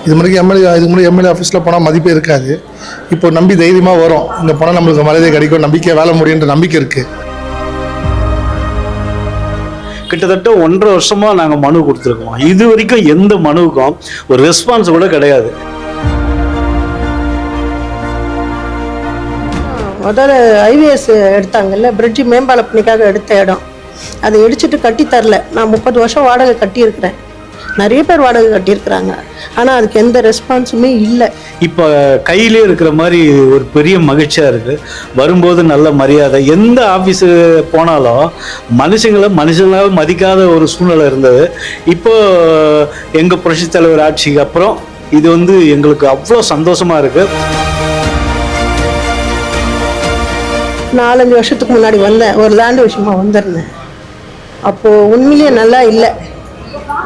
இது முன்னாடி எம்எல்ஏ ஆஃபீஸில் போனால் மதிப்பே இருக்காது. இப்போ நம்பி தைரியமாக வரும், இங்கே போனால் நம்மளுக்கு மரியாதை கிடைக்கும், நம்பிக்கையாக வேலை முடியுன்ற நம்பிக்கை இருக்குது. கிட்டத்தட்ட 1.5 வருஷமாக நாங்கள் மனு கொடுத்துருக்கோம். இது வரைக்கும் எந்த மனுவுக்கும் ஒரு ரெஸ்பான்ஸ் கூட கிடையாது. முதல்ல ஐவிஎஸ் எடுத்தாங்கல்ல, பிரிட்ஜ் மேம்பால பணிக்காக எடுத்த இடம், அதை இடிச்சிட்டு கட்டி தரல. நான் 30 வருஷம் வாடகை கட்டியிருக்கிறேன், நிறைய பேர் வாடகை கட்டியிருக்கிறாங்க, ஆனால் அதுக்கு எந்த ரெஸ்பான்ஸுமே இல்லை. இப்போ கையிலே இருக்கிற மாதிரி ஒரு பெரிய மகிழ்ச்சியாக இருக்குது. வரும்போது நல்ல மரியாதை. எந்த ஆஃபீஸு போனாலும் மனுஷங்களால் மதிக்காத ஒரு சூழ்நிலை இருந்தது. இப்போ எங்கள் புரட்சித் தலைவர் ஆட்சிக்கு அப்புறம் இது எங்களுக்கு அவ்வளோ சந்தோஷமாக இருக்குது. 4-5 வருஷத்துக்கு முன்னாடி வந்தேன், ஒரு லேண்டு விஷயமா வந்திருந்தேன். அப்போது உண்மையிலேயே நல்லா இல்லை.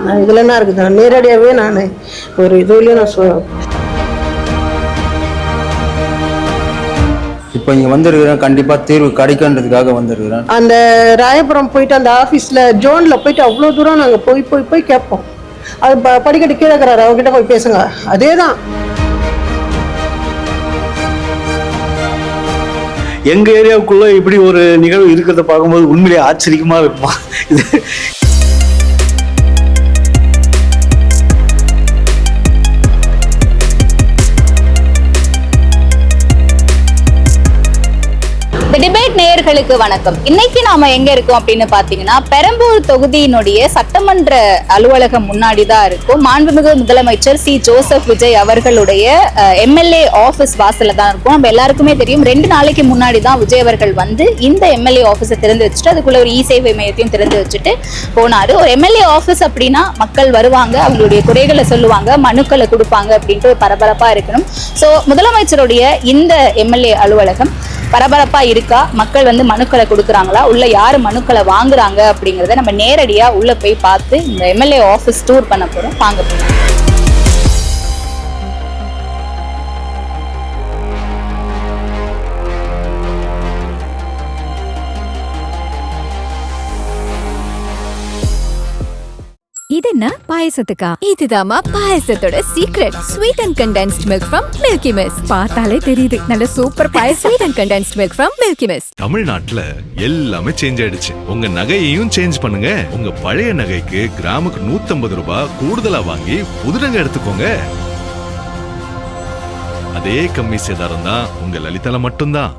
நான் இதில் என்ன இருக்குது, நான் நேரடியாகவே நான் ஒரு இதுலேயும் நான் இப்போ இங்கே வந்திருக்கிறேன், கண்டிப்பாக தீர்வு கிடைக்குன்றதுக்காக வந்திருக்கிறேன். அந்த ராயபுரம் போயிட்டு அந்த ஆஃபீஸில் ஜோனில் போயிட்டு அவ்வளோ தூரம் நாங்கள் போய் கேட்போம். அது படிக்கட்டு கீழே இருக்கிறாரு, அவங்ககிட்ட போய் பேசுங்க. அதே தான் எங்கள் ஏரியாவுக்குள்ளே இப்படி ஒரு நிகழ்வு இருக்கிறத பார்க்கும்போது உண்மையிலேயே ஆச்சரியமாக இருக்குமா. இது டிபேட் நேயர்களுக்கு வணக்கம். இன்னைக்கு நாம எங்க இருக்கோம் அப்படின்னு பாத்தீங்கன்னா, பெரம்பூர் தொகுதியினுடைய சட்டமன்ற அலுவலகம் முன்னாடி தான் இருக்கும். மாண்புமிகு முதலமைச்சர் சி ஜோசப் விஜய் அவர்களுடைய எம்எல்ஏ ஆபீஸ் வாசல்ல தான் இருக்கும். நம்ம எல்லாருக்குமே தெரியும், 2 நாளைக்கு முன்னாடி தான் விஜய் அவர்கள் இந்த எம்எல்ஏ ஆபீஸை திறந்து வச்சுட்டு அதுக்குள்ள ஒரு சேவை மையத்தையும் திறந்து வச்சுட்டு போனாரு. ஒரு எம்எல்ஏ ஆபீஸ் அப்படின்னா மக்கள் வருவாங்க, அவங்களுடைய குறைகளை சொல்லுவாங்க, மனுக்களை கொடுப்பாங்க அப்படின்ட்டு பரபரப்பா இருக்கணும். சோ முதலமைச்சருடைய இந்த எம்எல்ஏ அலுவலகம் பரபரப்பா இருக்கா? மக்கள் மனுக்களை கொடுக்குறாங்களா? உள்ள யாரு மனுக்களை வாங்குறாங்க அப்படிங்கறத நம்ம நேரடியா உள்ள போய் பார்த்து இந்த எம்எல்ஏ ஆபீஸ் டூர் பண்ண போறோம். வாங்க போறோம். இது என்ன பாயசத்துக்கா? இதுதாமா பாயசத்தோட secret. Sweet and condensed milk from Milky Mist. பார்த்தாலே தெரியுது, நல்ல சூப்பர் பாயசம். Sweet and condensed milk from Milky Mist. தமிழ்நாட்டுல எல்லாமே சேஞ்ச் ஆயிடுச்சு. உங்க நகையையும் சேஞ்ச் பண்ணுங்க. உங்க பழைய நகைக்கு கிராமுக்கு 150 ரூபாய் கூடுதலா வாங்கி புது நகை எடுத்துக்கோங்க. அதே கம்மி சேதாரம் தான் உங்க லலிதால மட்டும்தான்.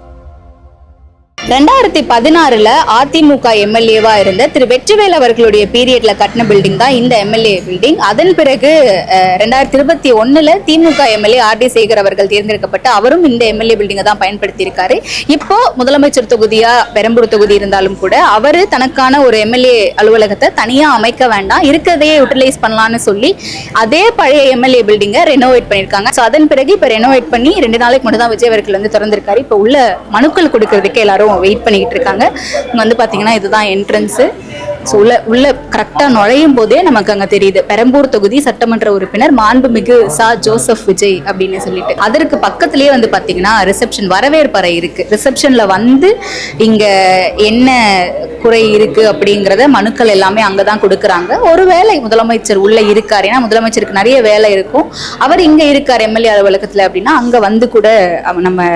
2016 அதிமுக எம்எல்ஏவா இருந்த திரு வெற்றிவேல் அவர்களுடைய பீரியட்ல கட்டின பில்டிங் தான் இந்த எம்எல்ஏ பில்டிங். அதன் பிறகு 2021 திமுக எம்எல்ஏ ஆர்டி சேகர் அவர்கள் தேர்ந்தெடுக்கப்பட்டு அவரும் இந்த எம்எல்ஏ பில்டிங்கை தான் பயன்படுத்தி இருக்காரு. இப்போ முதலமைச்சர் தொகுதியா பெரம்பூர் தொகுதி இருந்தாலும் கூட அவரு தனக்கான ஒரு எம்எல்ஏ அலுவலகத்தை தனியா அமைக்க வேண்டாம், இருக்கிறதையே யூட்டிலைஸ் பண்ணலாம்னு சொல்லி அதே பழைய எம்எல்ஏ பில்டிங்கை ரெனோவேட் பண்ணிருக்காங்க. ஸோ அதன் பிறகு இப்போ ரெனோவேட் பண்ணி 2 நாளைக்கு மட்டும் தான் விஜய் அவர்கள் திறந்திருக்காரு. இப்போ உள்ள மனுக்கள் கொடுக்கறதுக்கு எல்லாரும் வெயிட் பண்ணிக்கிட்டு இருக்காங்க. இங்க பாத்தீங்கன்னா இதுதான் என்ட்ரன்ஸ். உள்ள கரெக்டா நுழையும் போதே நமக்கு அங்க தெரியுது பெரம்பூர் தொகுதி சட்டமன்ற உறுப்பினர் மாண்புமிகு சா ஜோசப் விஜய் அப்படின்னு சொல்லிட்டு. அதற்கு பக்கத்திலேயே பாத்தீங்கன்னா ரிசப்ஷன் வரவேற்பறை இருக்கு. ரிசப்ஷன்ல இங்க என்ன குறை இருக்கு அப்படிங்கறத மனுக்கள் எல்லாமே அங்கதான் கொடுக்குறாங்க. ஒருவேளை முதலமைச்சர் உள்ள இருக்காரு, ஏன்னா முதலமைச்சருக்கு நிறைய வேலை இருக்கும், அவர் இங்க இருக்காரு எம்எல்ஏ அலுவலகத்துல அப்படின்னா அங்க கூட நம்ம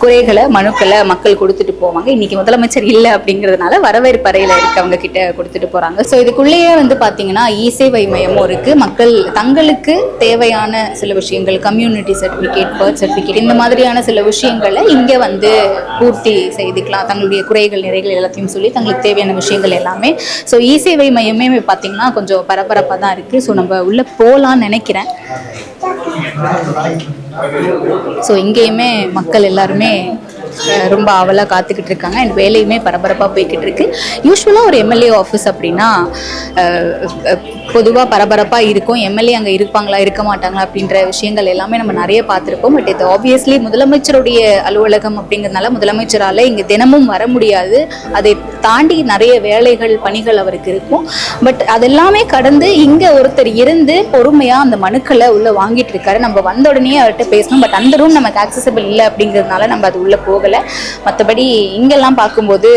குறைகளை மனுக்களை மக்கள் கொடுத்துட்டு போவாங்க. இன்னைக்கு முதலமைச்சர் இல்ல அப்படிங்கறதுனால வரவேற்பறையில இருக்கவங்க கிட்ட கொடுத்துட்டு போறாங்க. ஸோ இதுக்குள்ளேயே பாத்தீங்கன்னா சேவை மையமும் இருக்கு. மக்கள் தங்களுக்கு தேவையான சில விஷயங்கள், கம்யூனிட்டி சர்டிபிகேட், பர்த் சர்டிபிகேட், இந்த மாதிரியான சில விஷயங்களை இங்க பூர்த்தி செய்துக்கலாம். தங்களுடைய குறைகள் நிறைகள் எல்லாத்தையும் சொல்லி தங்களுக்கு தேவையான விஷயங்கள் எல்லாமே. ஸோ சேவை மையமே பாத்தீங்கன்னா கொஞ்சம் பரபரப்பா தான் இருக்கு. ஸோ நம்ம உள்ள போலான்னு நினைக்கிறேன். ஸோ இங்கேயுமே மக்கள் எல்லாருமே ரொம்ப ஆவலாக காத்துக்கிட்டு இருக்காங்க. அண்ட் வேலையுமே பரபரப்பாக போய்கிட்டு இருக்கு. யூஸ்வலாக ஒரு எம்எல்ஏ ஆஃபீஸ் அப்படின்னா பொதுவாக பரபரப்பாக இருக்கும். எம்எல்ஏ அங்கே இருப்பாங்களா இருக்க மாட்டாங்களா அப்படின்ற விஷயங்கள் எல்லாமே நம்ம நிறைய பார்த்துருப்போம். பட் இது ஆப்வியஸ்லி முதலமைச்சருடைய அலுவலகம் அப்படிங்கிறதுனால முதலமைச்சரால் இங்கே தினமும் வர முடியாது. அதை தாண்டி நிறைய வேலைகள் பணிகள் அவருக்கு இருக்கும். பட் அதெல்லாமே கடந்து இங்கே ஒருத்தர் இருந்து பொறுமையாக அந்த மனுக்களை உள்ளே வாங்கிட்டு இருக்காரு. நம்ம வந்த உடனே அவர்கிட்ட பேசணும். பட் அந்த ரூம் நமக்கு ஆக்சசபிள் இல்லை அப்படிங்கிறதுனால நம்ம அது உள்ளே போக போகலை. மற்றபடி இங்கெல்லாம் பார்க்கும்போது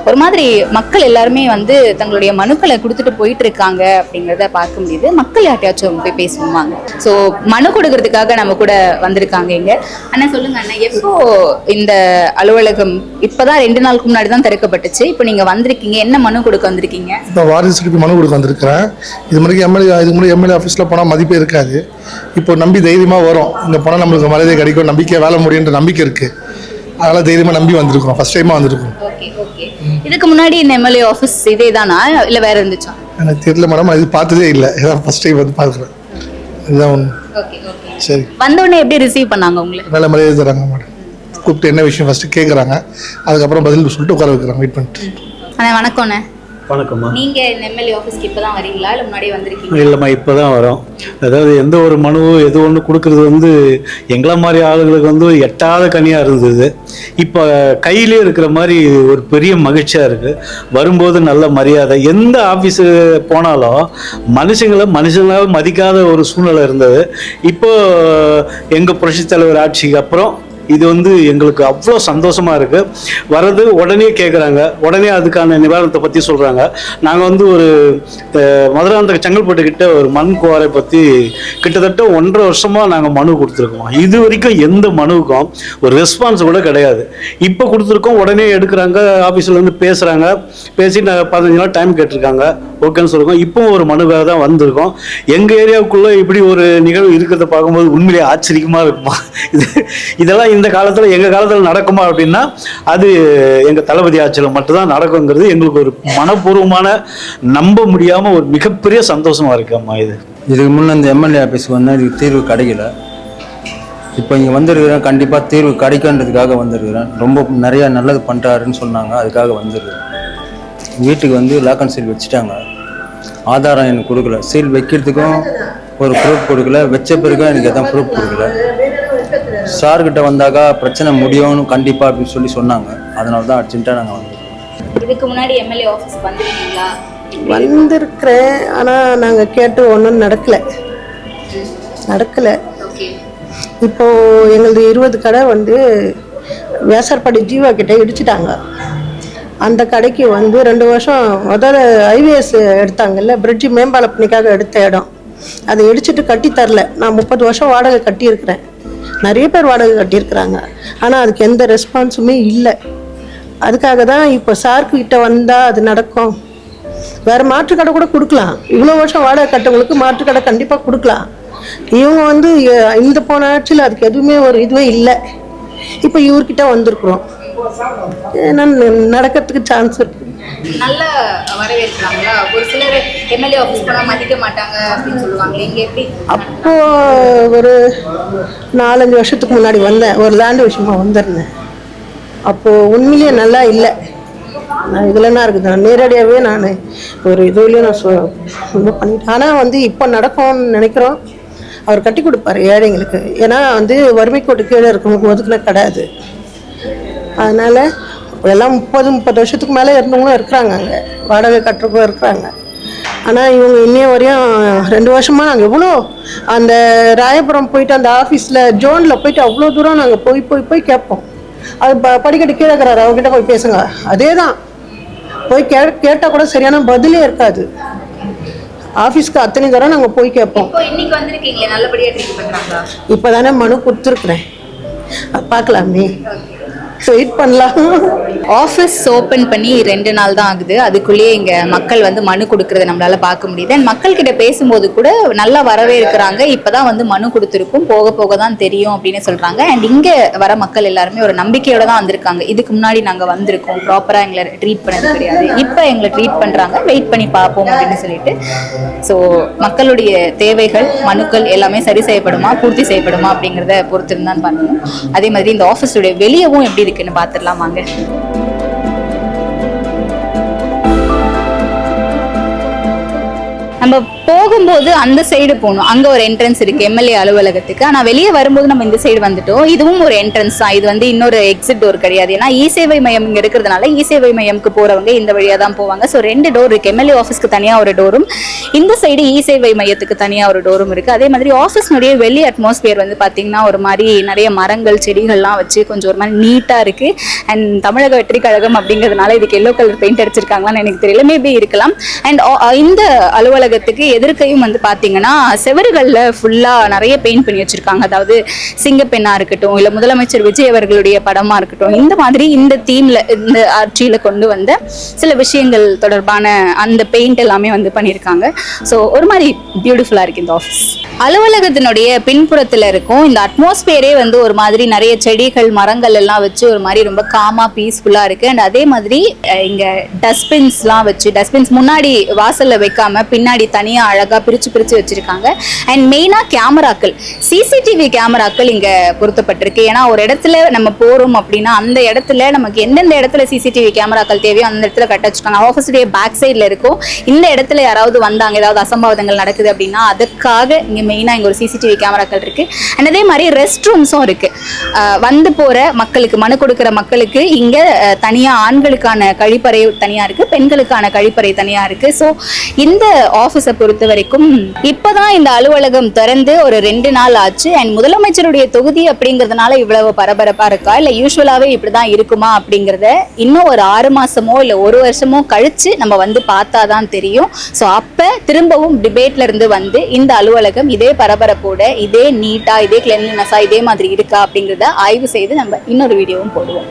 ஒரு மாதிரி மக்கள் எல்லாருமே வந்து தங்களுடைய மனுக்களை கொடுத்துட்டு போயிட்டு இருக்காங்க அப்படிங்கிறத பார்க்க முடியுது. மக்கள் யார்ட்டையாச்சும் போய் பேசுவாங்க. ஸோ மனு கொடுக்கறதுக்காக நம்ம கூட வந்திருக்காங்க இங்க. அண்ணா சொல்லுங்க அண்ணா, எப்போ இந்த அலுவலகம்? இப்பதான் 2 நாளுக்கு முன்னாடி தான் திறக்கப்பட்டுச்சு. இப்போ நீங்க வந்திருக்கீங்க, என்ன மனு கொடுக்க வந்திருக்கீங்க? இப்போ வாரிசுக்கு மனு கொடுக்க வந்திருக்கிறேன். இதுக்கு முன்னாடி எம்எல்ஏ ஆஃபீஸில் போனால் மதிப்பே இருக்காது. இப்போ நம்பி தைரியமாக வரும். இங்கே போனால் நம்மளுக்கு மரியாதை கிடைக்கும், நம்பிக்கை வேலை முடியுன்ற நம்பிக்கை இருக்குது. அதனால் தைரியமாக நம்பி வந்திருக்கோம். ஃபர்ஸ்ட் டைமாக வந்திருக்கோம். இதுக்கு முன்னாடி இந்த எம்எல்ஏ ஆஃபீஸ் இதே தானா இல்லை வேற இருந்துச்சா? எனக்கு தெரியல மேடம், இது பார்த்ததே இல்லை. இதான் ஃபர்ஸ்ட் டைம் வந்து பார்க்குறேன். இதுதான் ஒன்று. சரி, வந்தோடனே எப்படி ரிசீவ் பண்ணாங்க உங்களுக்கு? நல்ல மரியாதை தராங்க மேடம். கூப்பிட்டு என்ன விஷயம் ஃபஸ்ட்டு கேட்குறாங்க, அதுக்கப்புறம் பதில் சொல்லிட்டு உட்கார வைக்கிறாங்க. வெயிட் பண்ணிட்டு. அண்ணா வணக்கம்ண்ணே. வணக்கம்மா. நீங்க இந்த எம்எல்ஏ ஆஃபீஸ்க்கு இப்பதான் வரீங்களா இல்லை முன்னாடியே வந்திருக்கீங்க? இல்லைம்மா, இப்போ தான் வரோம். அதாவது எந்த ஒரு மனுவோ எது ஒன்று கொடுக்கறது வந்து எங்களை மாதிரி ஆளுங்களுக்கு வந்து எட்டாத கனியாக இருந்தது. இப்போ கையிலே இருக்கிற மாதிரி ஒரு பெரிய மகிழ்ச்சியாக இருக்குது. வரும்போது நல்ல மரியாதை. எந்த ஆஃபீஸு போனாலும் மனுஷங்களாக மதிக்காத ஒரு சூழ்நிலை இருந்தது. இப்போ எங்கள் புரட்சித் தலைவர் ஆட்சிக்கு அப்புறம் இது வந்து எங்களுக்கு அவ்வளோ சந்தோஷமாக இருக்குது. வர்றது உடனே கேட்குறாங்க, உடனே அதுக்கான நிவாரணத்தை பற்றி சொல்கிறாங்க. நாங்கள் வந்து ஒரு மதுராந்த செங்கல்பட்டுக்கிட்ட ஒரு மண் குவாரை பற்றி கிட்டத்தட்ட 1.5 வருஷமாக நாங்கள் மனு கொடுத்துருக்கோம். இது வரைக்கும் எந்த மனுவுக்கும் ஒரு ரெஸ்பான்ஸ் கூட கிடையாது. இப்போ கொடுத்துருக்கோம், உடனே எடுக்கிறாங்க, ஆஃபீஸில் பேசுகிறாங்க. பேசி நாங்கள் 15 நாள் டைம் கேட்டிருக்காங்க, ஓகேன்னு சொல்லிருக்கோம். இப்போவும் ஒரு மனுவாக தான் வந்திருக்கோம். எங்கள் ஏரியாவுக்குள்ளே இப்படி ஒரு நிகழ்வு இருக்கிறத பார்க்கும்போது உண்மையிலேயே ஆச்சரியமாக இருக்குமா. இதெல்லாம் இந்த காலத்தில் எங்கள் காலத்தில் நடக்குமா அப்படின்னா அது எங்கள் தளபதி ஆட்சியில் மட்டும்தான் நடக்குங்கிறது எங்களுக்கு ஒரு மனப்பூர்வமான நம்ப முடியாமல் ஒரு மிகப்பெரிய சந்தோஷமாக இருக்கும்மா. இதுக்கு முன்னே இந்த எம்எல்ஏ ஆஃபீஸுக்கு வந்தால் இதுக்கு தீர்வு கிடைக்கல. இப்போ இங்கே வந்திருக்கிறேன், கண்டிப்பாக தீர்வு கிடைக்குன்றதுக்காக வந்திருக்கிறேன். ரொம்ப நிறையா நல்லது பண்ணுறாருன்னு சொன்னாங்க, அதுக்காக வந்திருக்கிறேன். வீட்டுக்கு வந்து லாக் அண்ட் சீல் வச்சுட்டாங்க. ஆதாரம் எனக்கு கொடுக்கல. சீல் வைக்கிறதுக்கும் ஒரு ப்ரூஃப் கொடுக்கல, வச்ச பிறகு எனக்கு எதாவது ப்ரூஃப் கொடுக்கல. சார்கிட்ட வந்தாக்கா பிரச்சனை முடியும்னு கண்டிப்பாக அப்படின்னு சொன்னாங்க. அதனால தான் அர்ஜென்ட்டாக நாங்கள் வந்திருக்கோம். இதுக்கு முன்னாடி எம்எல்ஏ ஆஃபீஸ் வந்திருக்கீங்களா? வந்திருக்கிறேன், ஆனால் நாங்கள் கேட்டு ஒன்றும் நடக்கலை. இப்போது எங்களது 20 கடை வந்து வேசர்பாடி ஜீவா கிட்டே இடிச்சிட்டாங்க. அந்த கடைக்கு வந்து 2 வருஷம் முதல்ல ஐவிஎஸ் எடுத்தாங்கல்ல, பிரிட்ஜு மேம்பால பணிக்காக எடுத்த இடம், அதை இடிச்சிட்டு கட்டி தரல. நான் 30 வருஷம் வாடகை கட்டியிருக்கிறேன். நிறைய பேர் வாடகை கட்டியிருக்கிறாங்க, ஆனால் அதுக்கு எந்த ரெஸ்பான்ஸுமே இல்லை. அதுக்காக தான் இப்போ சார்கிட்ட வந்தால் அது நடக்கும். வேறு மாற்றுக்கடை கூட கொடுக்கலாம். இவ்வளோ வருஷம் வாடகை கட்டவங்களுக்கு மாற்றுக்கடை கண்டிப்பாக கொடுக்கலாம். இவங்க வந்து இந்த போன ஆட்சியில் அதுக்கு எதுவுமே ஒரு இதுவே இல்லை. இப்போ இவர்கிட்ட வந்திருக்கிறோம். ஏன்னா நடக்கிறதுக்கு சான்ஸ் இருக்கு. நல்ல வரவேற்கிறாங்களா? ஒரு சிலர் எம்எல்ஏ ஆஃபீஸ் போனால் மதிக்க மாட்டாங்க அப்படின்னு சொல்லுவாங்க. இங்கே எப்படி? அப்போ ஒரு 4-5 வருஷத்துக்கு முன்னாடி வந்தேன், ஒரு லேண்டு விஷயமா வந்திருந்தேன். அப்போது உண்மையிலேயே நல்லா இல்லை. நான் இதில் என்ன இருக்குது, நான் நேரடியாகவே நான் ஒரு இதுலேயும் நான் இது பண்ணிட்டேன். ஆனால் வந்து இப்போ நடக்கும்னு நினைக்கிறோம். அவர் கட்டி கொடுப்பாரு ஏழைங்களுக்கு. ஏன்னா வந்து வறுமை கோட்டு கீழே இருக்கவங்களுக்கு ஒதுக்குன கிடையாது. அதனால் எல்லாம் 30 வருஷத்துக்கு மேலே இருந்தவங்களும் இருக்கிறாங்க, அங்கே வாடகை கட்டுறவங்களும் இருக்கிறாங்க. ஆனால் இவங்க இன்னைய வரையும் 2 வருஷமாக நாங்கள் எவ்வளோ அந்த ராயபுரம் போயிட்டு அந்த ஆஃபீஸில் ஜோனில் போயிட்டு அவ்வளோ தூரம் நாங்கள் போய் கேட்போம். அது படிக்கட்டு கீழே இருக்கிறாரு, அவர்கிட்ட போய் பேசுங்க. அதே தான் போய் கேட்டால் கூட சரியான பதிலே இருக்காது. ஆஃபீஸ்க்கு அத்தனை தூரம் நாங்கள் போய் கேட்போம். இப்போ தானே மனு கொடுத்துருக்குறேன், பார்க்கலாமே, வெயிட் பண்ணலாம். ஆஃபீஸ் ஓப்பன் பண்ணி 2 நாள் தான் ஆகுது. அதுக்குள்ளேயே இங்கே மக்கள் வந்து மனு கொடுக்கறத நம்மளால பார்க்க முடியுது. அண்ட் மக்கள்கிட்ட பேசும்போது கூட நல்லா வரவேற்கிறாங்க. இப்போதான் வந்து மனு கொடுத்துருக்கும், போக போக தான் தெரியும் அப்படின்னு சொல்றாங்க. அண்ட் இங்கே வர மக்கள் எல்லாருமே ஒரு நம்பிக்கையோட தான் வந்திருக்காங்க. இதுக்கு முன்னாடி நாங்கள் வந்திருக்கோம், ப்ராப்பராக எங்களை ட்ரீட் பண்ணது கிடையாது, இப்போ எங்களை ட்ரீட் பண்ணுறாங்க, வெயிட் பண்ணி பார்ப்போம் அப்படின்னு சொல்லிட்டு. ஸோ மக்களுடைய தேவைகள் மனுக்கள் எல்லாமே சரி செய்யப்படுமா, பூர்த்தி செய்யப்படுமா அப்படிங்கிறத பொறுத்து இருந்தான்னு பார்க்கணும். அதே மாதிரி இந்த ஆஃபீஸுடைய வெளியவும் எப்படி இருக்குன்னு பார்த்துடலாம் வாங்க. நம்ம போகும்போது அந்த சைடு போகணும், அங்க ஒரு என்ட்ரன்ஸ் இருக்கு எம்எல்ஏ அலுவலகத்துக்கு. ஆனா வெளியே வரும்போது நம்ம இந்த சைடு வந்துட்டோம். இதுவும் ஒரு என்ட்ரன்ஸ் தான், இது வந்து இன்னொரு எக்ஸிட் டோர் கிடையாது. ஏன்னா இ சேவை மையம் இங்க இருக்கிறதுனால இ சேவை மையம்க்கு போறவங்க இந்த வழியா தான் போவாங்க. ஸோ 2 டோர் இருக்கு, எம்எல்ஏ ஆஃபீஸ்க்கு தனியா ஒரு டோரும், இந்த சைடு இ சேவை மையத்துக்கு தனியா ஒரு டோரும் இருக்கு. அதே மாதிரி ஆஃபீஸ்னுடைய வெளி அட்மாஸ்பியர் வந்து பாத்தீங்கன்னா ஒரு மாதிரி நிறைய மரங்கள் செடிகள்லாம் வச்சு கொஞ்சம் ஒரு மாதிரி நீட்டா இருக்கு. அண்ட் தமிழக வெற்றி கழகம் அப்படிங்கிறதுனால இதுக்கு எல்லோ கலர் பெயிண்ட் அடிச்சிருக்காங்களான்னு எனக்கு தெரியல, மேபி இருக்கலாம். அண்ட் இந்த அலுவலகத்துக்கு எதிர்க்கையும் வந்து பாத்தீங்கன்னா செவறுகள்ல ஃபுல்லா நிறைய பெயிண்ட் பண்ணி வச்சிருக்காங்க. அதாவது சிங்கப்பெண்ணா இருக்கட்டும், இல்ல முதலமைச்சர் விஜய் அவர்களுடைய படமா இருக்கட்டும், இந்த மாதிரி இந்த தீம்ல இந்த ஆட்சியில கொண்டு வந்த சில விஷயங்கள் தொடர்பான அந்த பெயிண்ட் எல்லாமே வந்து பண்ணியிருக்காங்க. ஸோ ஒரு மாதிரி பியூட்டிஃபுல்லா இருக்கு இந்த ஆஃபீஸ். அலுவலகத்தினுடைய பின்புறத்துல இருக்கும் இந்த அட்மாஸ்பியரே வந்து ஒரு மாதிரி நிறைய செடிகள் மரங்கள் எல்லாம் வச்சு ஒரு மாதிரி ரொம்ப காமா பீஸ்ஃபுல்லா இருக்கு. அண்ட் அதே மாதிரி இங்க டஸ்ட்பின்ஸ்லாம் வச்சு, டஸ்ட்பின்ஸ் முன்னாடி வாசல்ல வைக்காம பின்னாடி தனியா அழகா பிரிச்சு பிரிச்சு வச்சிருக்காங்க. அண்ட் மெயினா கேமராக்கள், சிசிடிவி கேமராக்கள் இங்க பொருத்தப்பட்டிருக்கு. ஏன்னா ஒரு இடத்துல நம்ம போறோம் அப்படின்னா அந்த இடத்துல நமக்கு எந்தெந்த இடத்துல சிசிடிவி கேமராக்கள் தேவையோ அந்த இடத்துல கட்ட வச்சுக்காங்க. ஆஃபீஸுடைய பேக் சைட்ல இருக்கும். இந்த இடத்துல யாராவது வந்தாங்க, ஏதாவது அசம்பாவிதங்கள் நடக்குது அப்படின்னா அதுக்காக இங்க மெயினா இங்க ஒரு சிசிடிவி கேமராக்கள் இருக்கு. அண்ட் அதே மாதிரி ரெஸ்ட் ரூம்ஸும் இருக்கு. வந்து போற மக்களுக்கு, மனு கொடுக்கிற மக்களுக்கு இங்க தனியா ஆண்களுக்கான கழிப்பறை தனியா இருக்கு, பெண்களுக்கான கழிப்பறை தனியா இருக்கு. ஸோ இந்த ஆஃபீஸை பொறுத்த வரைக்கும் இப்பதான் இந்த அலுவலகம் திறந்து ஒரு 2 நாள் ஆச்சு. அண்ட் முதலமைச்சருடைய தொகுதி அப்படிங்கிறதுனால இவ்வளவு பரபரப்பா இருக்கா, இல்ல யூஸ்வலாவே இப்படிதான் இருக்குமா அப்படிங்கிறத இன்னும் ஒரு 6 மாசமோ இல்ல 1 வருஷமோ கழிச்சு நம்ம வந்து பார்த்தாதான் தெரியும். ஸோ அப்ப திரும்பவும் டிபேட்ல இருந்து வந்து இந்த அலுவலகம் இதே பரபரப்போட, இதே நீட்டா, இதே கிளென்லினஸா, இதே மாதிரி இருக்கா அப்படிங்கிறத ஆய்வு செய்து நம்ம இன்னொரு வீடியோவும் போடுவோம்.